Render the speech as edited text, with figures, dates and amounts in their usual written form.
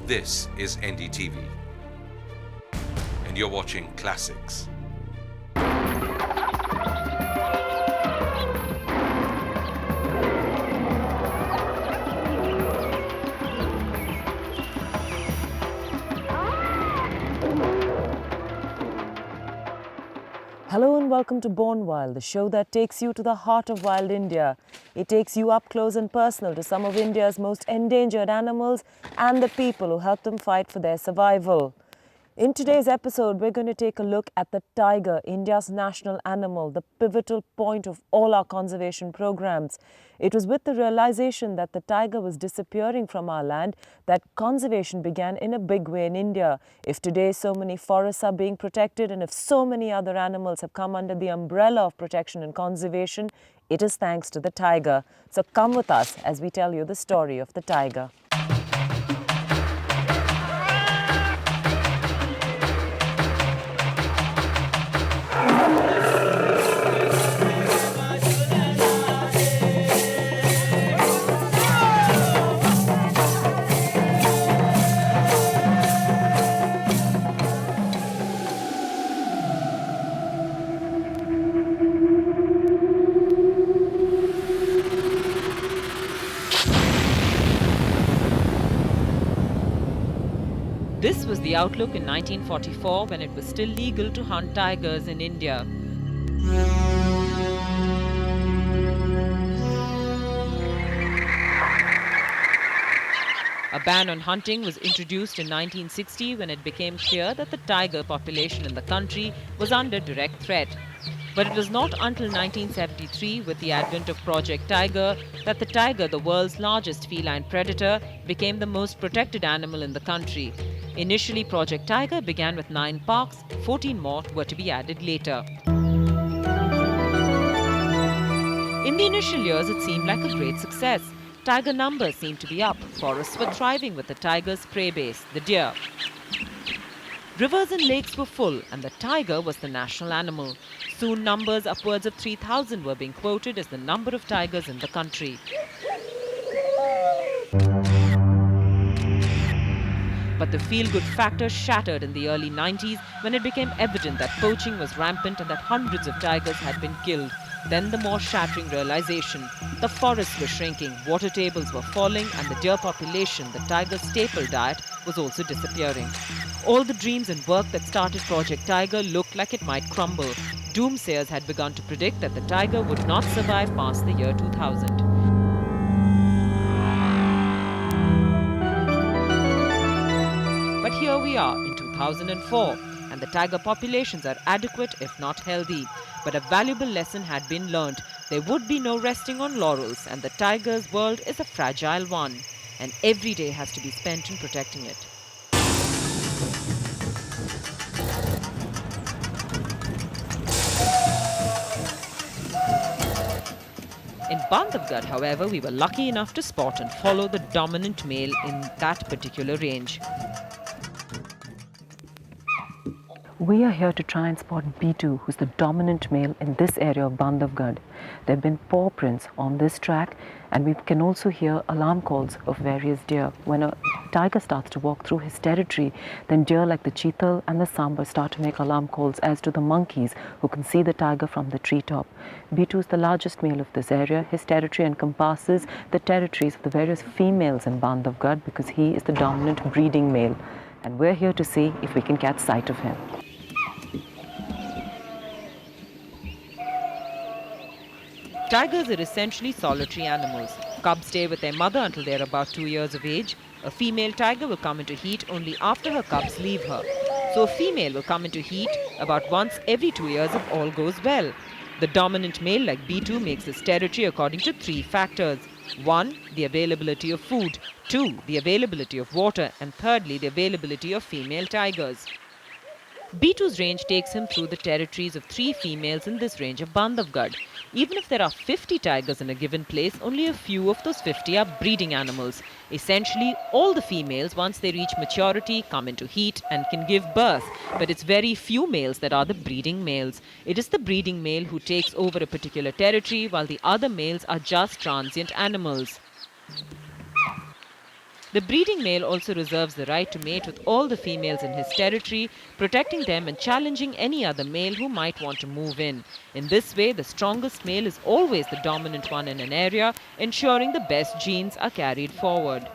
This is NDTV, and you're watching Classics. Hello and welcome to Born Wild, the show that takes you to the heart of wild India. It takes you up close and personal to some of India's most endangered animals and the people who help them fight for their survival. In today's episode, we're going to take a look at the tiger, India's national animal, the pivotal point of all our conservation programs. It was with the realization that the tiger was disappearing from our land that conservation began in a big way in India. If today so many forests are being protected and if so many other animals have come under the umbrella of protection and conservation, it is thanks to the tiger. So come with us as we tell you the story of the tiger. This was the outlook in 1944 when it was still legal to hunt tigers in India. A ban on hunting was introduced in 1960 when it became clear that the tiger population in the country was under direct threat. But it was not until 1973, with the advent of Project Tiger, that the tiger, the world's largest feline predator, became the most protected animal in the country. Initially, Project Tiger began with 9 parks, 14 more were to be added later. In the initial years, it seemed like a great success. Tiger numbers seemed to be up. Forests were thriving with the tiger's prey base, the deer. Rivers and lakes were full, and the tiger was the national animal. Soon numbers upwards of 3,000 were being quoted as the number of tigers in the country. But the feel-good factor shattered in the early 90s when it became evident that poaching was rampant and that hundreds of tigers had been killed. Then the more shattering realization: the forests were shrinking, water tables were falling, and the deer population, the tiger's staple diet, was also disappearing. All the dreams and work that started Project Tiger looked like it might crumble. Doomsayers had begun to predict that the tiger would not survive past the year 2000. But here we are in 2004, and the tiger populations are adequate if not healthy. But a valuable lesson had been learnt. There would be no resting on laurels, and the tiger's world is a fragile one, and every day has to be spent in protecting it. In Bandhavgarh, however, we were lucky enough to spot and follow the dominant male in that particular range. We are here to try and spot B2, who's the dominant male in this area of Bandhavgarh. There have been paw prints on this track, and we can also hear alarm calls of various deer. When a tiger starts to walk through his territory, then deer like the cheetal and the sambar start to make alarm calls, as do the monkeys, who can see the tiger from the treetop. B2 is the largest male of this area. His territory encompasses the territories of the various females in Bandhavgarh because he is the dominant breeding male. And we're here to see if we can catch sight of him. Tigers are essentially solitary animals. Cubs stay with their mother until they are about 2 years of age. A female tiger will come into heat only after her cubs leave her. So a female will come into heat about once every 2 years if all goes well. The dominant male, like B2, makes his territory according to 3 factors. 1, the availability of food. 2, the availability of water. And thirdly, the availability of female tigers. B2's range takes him through the territories of 3 females in this range of Bandhavgarh. Even if there are 50 tigers in a given place, only a few of those 50 are breeding animals. Essentially, all the females, once they reach maturity, come into heat and can give birth. But it's very few males that are the breeding males. It is the breeding male who takes over a particular territory, while the other males are just transient animals. The breeding male also reserves the right to mate with all the females in his territory, protecting them and challenging any other male who might want to move in. In this way, the strongest male is always the dominant one in an area, ensuring the best genes are carried forward.